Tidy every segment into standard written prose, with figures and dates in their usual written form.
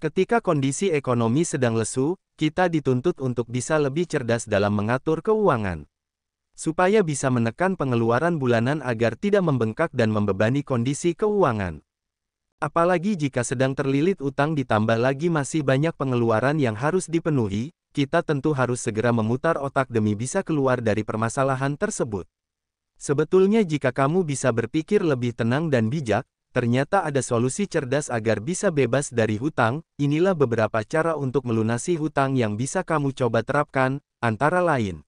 Ketika kondisi ekonomi sedang lesu, kita dituntut untuk bisa lebih cerdas dalam mengatur keuangan. Supaya bisa menekan pengeluaran bulanan agar tidak membengkak dan membebani kondisi keuangan. Apalagi jika sedang terlilit utang ditambah lagi masih banyak pengeluaran yang harus dipenuhi, kita tentu harus segera memutar otak demi bisa keluar dari permasalahan tersebut. Sebetulnya jika kamu bisa berpikir lebih tenang dan bijak, ternyata ada solusi cerdas agar bisa bebas dari hutang. Inilah beberapa cara untuk melunasi hutang yang bisa kamu coba terapkan, antara lain.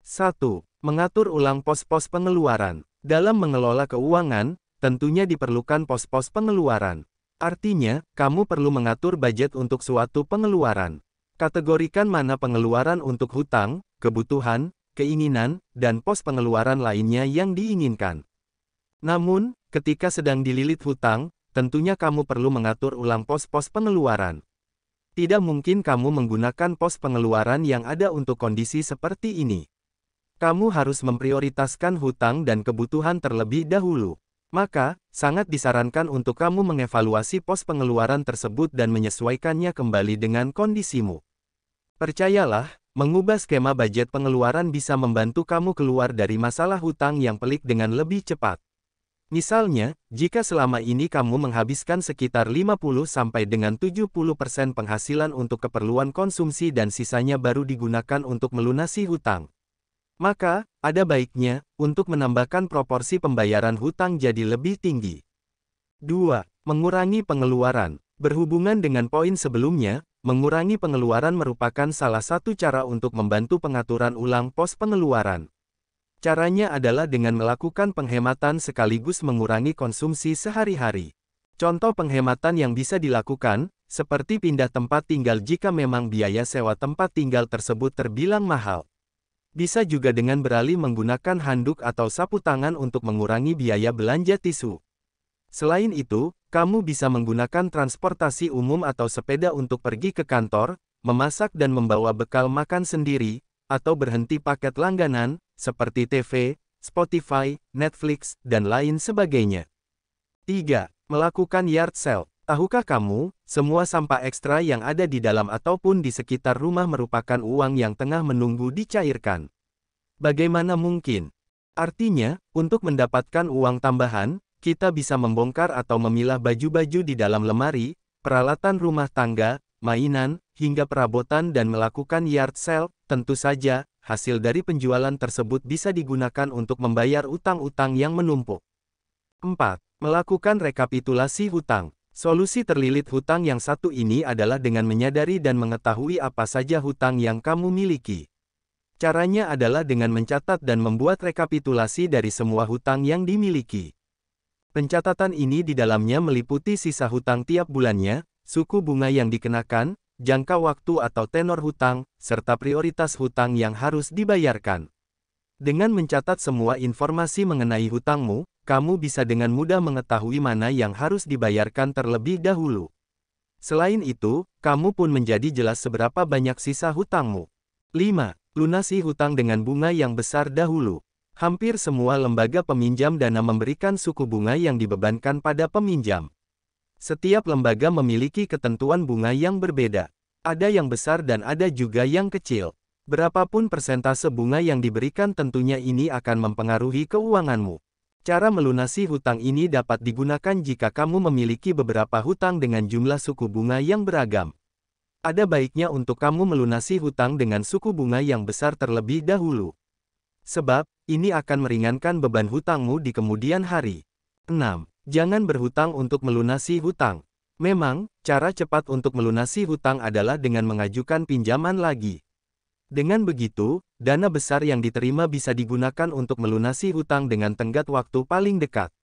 1. Mengatur ulang pos-pos pengeluaran. Dalam mengelola keuangan, tentunya diperlukan pos-pos pengeluaran. Artinya, kamu perlu mengatur budget untuk suatu pengeluaran. Kategorikan mana pengeluaran untuk hutang, kebutuhan, keinginan, dan pos pengeluaran lainnya yang diinginkan. Namun, ketika sedang dililit hutang, tentunya kamu perlu mengatur ulang pos-pos pengeluaran. Tidak mungkin kamu menggunakan pos pengeluaran yang ada untuk kondisi seperti ini. Kamu harus memprioritaskan hutang dan kebutuhan terlebih dahulu. Maka, sangat disarankan untuk kamu mengevaluasi pos pengeluaran tersebut dan menyesuaikannya kembali dengan kondisimu. Percayalah, mengubah skema budget pengeluaran bisa membantu kamu keluar dari masalah hutang yang pelik dengan lebih cepat. Misalnya, jika selama ini kamu menghabiskan sekitar 50-70% penghasilan untuk keperluan konsumsi dan sisanya baru digunakan untuk melunasi hutang. Maka, ada baiknya, untuk menambahkan proporsi pembayaran hutang jadi lebih tinggi. 2. Mengurangi pengeluaran. Berhubungan dengan poin sebelumnya, mengurangi pengeluaran merupakan salah satu cara untuk membantu pengaturan ulang pos pengeluaran. Caranya adalah dengan melakukan penghematan sekaligus mengurangi konsumsi sehari-hari. Contoh penghematan yang bisa dilakukan, seperti pindah tempat tinggal jika memang biaya sewa tempat tinggal tersebut terbilang mahal. Bisa juga dengan beralih menggunakan handuk atau sapu tangan untuk mengurangi biaya belanja tisu. Selain itu, kamu bisa menggunakan transportasi umum atau sepeda untuk pergi ke kantor, memasak dan membawa bekal makan sendiri, atau berhenti paket langganan, seperti TV, Spotify, Netflix, dan lain sebagainya. 3. Melakukan yard sale. Tahukah kamu, semua sampah ekstra yang ada di dalam ataupun di sekitar rumah merupakan uang yang tengah menunggu dicairkan. Bagaimana mungkin? Artinya, untuk mendapatkan uang tambahan, kita bisa membongkar atau memilah baju-baju di dalam lemari, peralatan rumah tangga, mainan, hingga perabotan dan melakukan yard sale. Tentu saja, hasil dari penjualan tersebut bisa digunakan untuk membayar utang-utang yang menumpuk. 4. Melakukan rekapitulasi hutang. Solusi terlilit hutang yang satu ini adalah dengan menyadari dan mengetahui apa saja hutang yang kamu miliki. Caranya adalah dengan mencatat dan membuat rekapitulasi dari semua hutang yang dimiliki. Pencatatan ini di dalamnya meliputi sisa hutang tiap bulannya, suku bunga yang dikenakan, jangka waktu atau tenor hutang, serta prioritas hutang yang harus dibayarkan. Dengan mencatat semua informasi mengenai hutangmu, kamu bisa dengan mudah mengetahui mana yang harus dibayarkan terlebih dahulu. Selain itu, kamu pun menjadi jelas seberapa banyak sisa hutangmu. 5. Lunasi hutang dengan bunga yang besar dahulu. Hampir semua lembaga peminjam dana memberikan suku bunga yang dibebankan pada peminjam. Setiap lembaga memiliki ketentuan bunga yang berbeda. Ada yang besar dan ada juga yang kecil. Berapapun persentase bunga yang diberikan tentunya ini akan mempengaruhi keuanganmu. Cara melunasi hutang ini dapat digunakan jika kamu memiliki beberapa hutang dengan jumlah suku bunga yang beragam. Ada baiknya untuk kamu melunasi hutang dengan suku bunga yang besar terlebih dahulu. Sebab, ini akan meringankan beban hutangmu di kemudian hari. 6. Jangan berhutang untuk melunasi hutang. Memang, cara cepat untuk melunasi hutang adalah dengan mengajukan pinjaman lagi. Dengan begitu, dana besar yang diterima bisa digunakan untuk melunasi hutang dengan tenggat waktu paling dekat.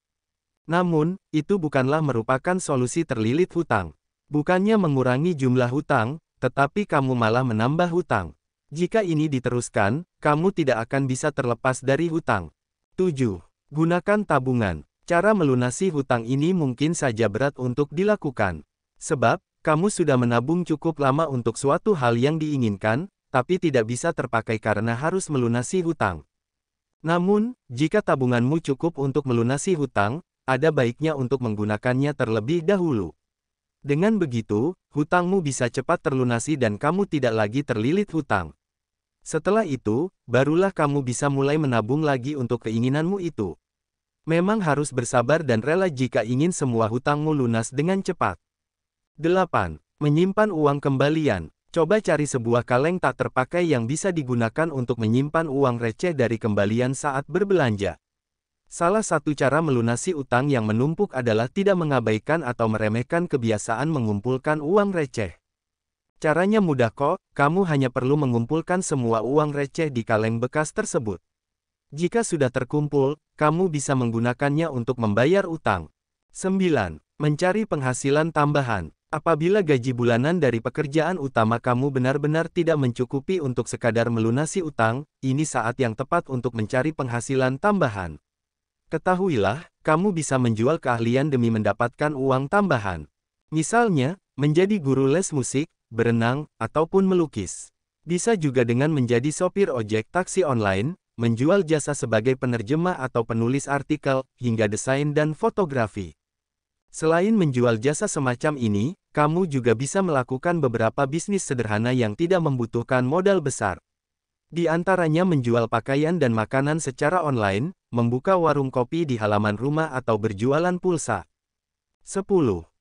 Namun, itu bukanlah merupakan solusi terlilit hutang. Bukannya mengurangi jumlah hutang, tetapi kamu malah menambah hutang. Jika ini diteruskan, kamu tidak akan bisa terlepas dari hutang. 7. Gunakan tabungan. Cara melunasi hutang ini mungkin saja berat untuk dilakukan. Sebab, kamu sudah menabung cukup lama untuk suatu hal yang diinginkan, tapi tidak bisa terpakai karena harus melunasi hutang. Namun, jika tabunganmu cukup untuk melunasi hutang, ada baiknya untuk menggunakannya terlebih dahulu. Dengan begitu, hutangmu bisa cepat terlunasi dan kamu tidak lagi terlilit hutang. Setelah itu, barulah kamu bisa mulai menabung lagi untuk keinginanmu itu. Memang harus bersabar dan rela jika ingin semua hutangmu lunas dengan cepat. 8. Menyimpan uang kembalian. Coba cari sebuah kaleng tak terpakai yang bisa digunakan untuk menyimpan uang receh dari kembalian saat berbelanja. Salah satu cara melunasi utang yang menumpuk adalah tidak mengabaikan atau meremehkan kebiasaan mengumpulkan uang receh. Caranya mudah kok, kamu hanya perlu mengumpulkan semua uang receh di kaleng bekas tersebut. Jika sudah terkumpul, kamu bisa menggunakannya untuk membayar utang. 9. Mencari penghasilan tambahan. Apabila gaji bulanan dari pekerjaan utama kamu benar-benar tidak mencukupi untuk sekadar melunasi utang, ini saat yang tepat untuk mencari penghasilan tambahan. Ketahuilah, kamu bisa menjual keahlian demi mendapatkan uang tambahan. Misalnya, menjadi guru les musik, berenang, ataupun melukis. Bisa juga dengan menjadi sopir ojek taksi online, menjual jasa sebagai penerjemah atau penulis artikel, hingga desain dan fotografi. Selain menjual jasa semacam ini, kamu juga bisa melakukan beberapa bisnis sederhana yang tidak membutuhkan modal besar. Di antaranya menjual pakaian dan makanan secara online, membuka warung kopi di halaman rumah atau berjualan pulsa. 10.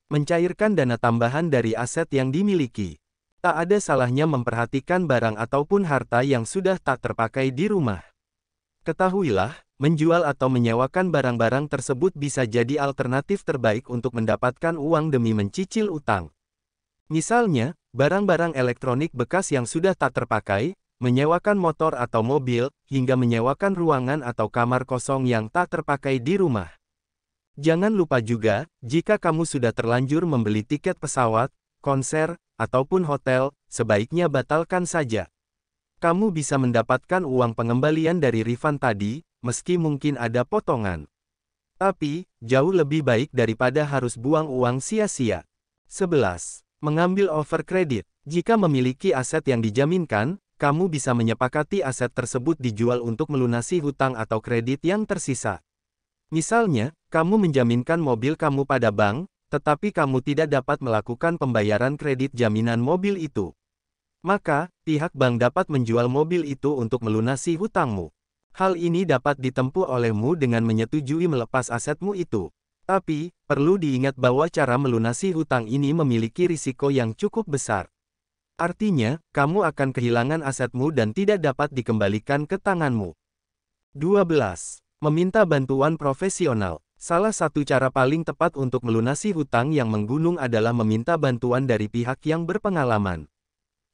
Mencairkan dana tambahan dari aset yang dimiliki. Tak ada salahnya memperhatikan barang ataupun harta yang sudah tak terpakai di rumah. Ketahuilah, menjual atau menyewakan barang-barang tersebut bisa jadi alternatif terbaik untuk mendapatkan uang demi mencicil utang. Misalnya, barang-barang elektronik bekas yang sudah tak terpakai, menyewakan motor atau mobil, hingga menyewakan ruangan atau kamar kosong yang tak terpakai di rumah. Jangan lupa juga, jika kamu sudah terlanjur membeli tiket pesawat, konser, ataupun hotel, sebaiknya batalkan saja. Kamu bisa mendapatkan uang pengembalian dari refund tadi, meski mungkin ada potongan. Tapi, jauh lebih baik daripada harus buang uang sia-sia. 11. Mengambil over kredit. Jika memiliki aset yang dijaminkan, kamu bisa menyepakati aset tersebut dijual untuk melunasi hutang atau kredit yang tersisa. Misalnya, kamu menjaminkan mobil kamu pada bank, tetapi kamu tidak dapat melakukan pembayaran kredit jaminan mobil itu. Maka, pihak bank dapat menjual mobil itu untuk melunasi hutangmu. Hal ini dapat ditempuh olehmu dengan menyetujui melepas asetmu itu. Tapi, perlu diingat bahwa cara melunasi hutang ini memiliki risiko yang cukup besar. Artinya, kamu akan kehilangan asetmu dan tidak dapat dikembalikan ke tanganmu. 12. Meminta bantuan profesional. Salah satu cara paling tepat untuk melunasi hutang yang menggunung adalah meminta bantuan dari pihak yang berpengalaman.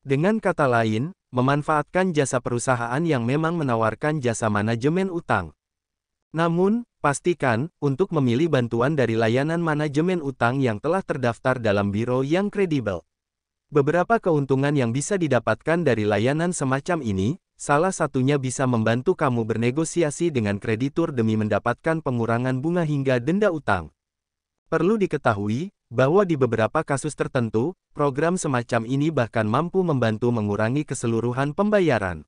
Dengan kata lain, memanfaatkan jasa perusahaan yang memang menawarkan jasa manajemen utang. Namun, pastikan untuk memilih bantuan dari layanan manajemen utang yang telah terdaftar dalam biro yang kredibel. Beberapa keuntungan yang bisa didapatkan dari layanan semacam ini, salah satunya bisa membantu kamu bernegosiasi dengan kreditur demi mendapatkan pengurangan bunga hingga denda utang. Perlu diketahui, bahwa di beberapa kasus tertentu, program semacam ini bahkan mampu membantu mengurangi keseluruhan pembayaran.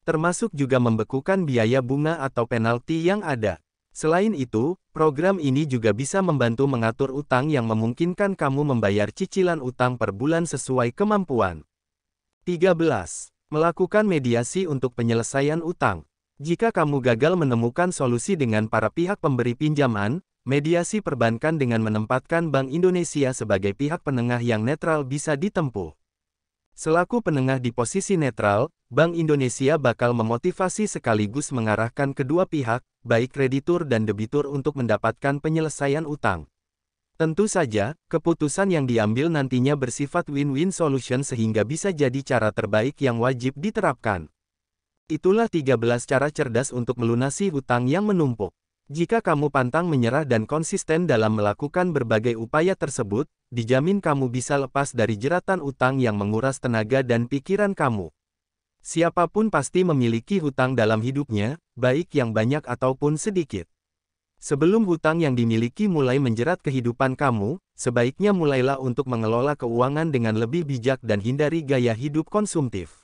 Termasuk juga membekukan biaya bunga atau penalti yang ada. Selain itu, program ini juga bisa membantu mengatur utang yang memungkinkan kamu membayar cicilan utang per bulan sesuai kemampuan. 13. Melakukan mediasi untuk penyelesaian utang. Jika kamu gagal menemukan solusi dengan para pihak pemberi pinjaman, mediasi perbankan dengan menempatkan Bank Indonesia sebagai pihak penengah yang netral bisa ditempuh. Selaku penengah di posisi netral, Bank Indonesia bakal memotivasi sekaligus mengarahkan kedua pihak, baik kreditur dan debitur untuk mendapatkan penyelesaian utang. Tentu saja, keputusan yang diambil nantinya bersifat win-win solution sehingga bisa jadi cara terbaik yang wajib diterapkan. Itulah 13 cara cerdas untuk melunasi hutang yang menumpuk. Jika kamu pantang menyerah dan konsisten dalam melakukan berbagai upaya tersebut, dijamin kamu bisa lepas dari jeratan utang yang menguras tenaga dan pikiran kamu. Siapapun pasti memiliki hutang dalam hidupnya, baik yang banyak ataupun sedikit. Sebelum hutang yang dimiliki mulai menjerat kehidupan kamu, sebaiknya mulailah untuk mengelola keuangan dengan lebih bijak dan hindari gaya hidup konsumtif.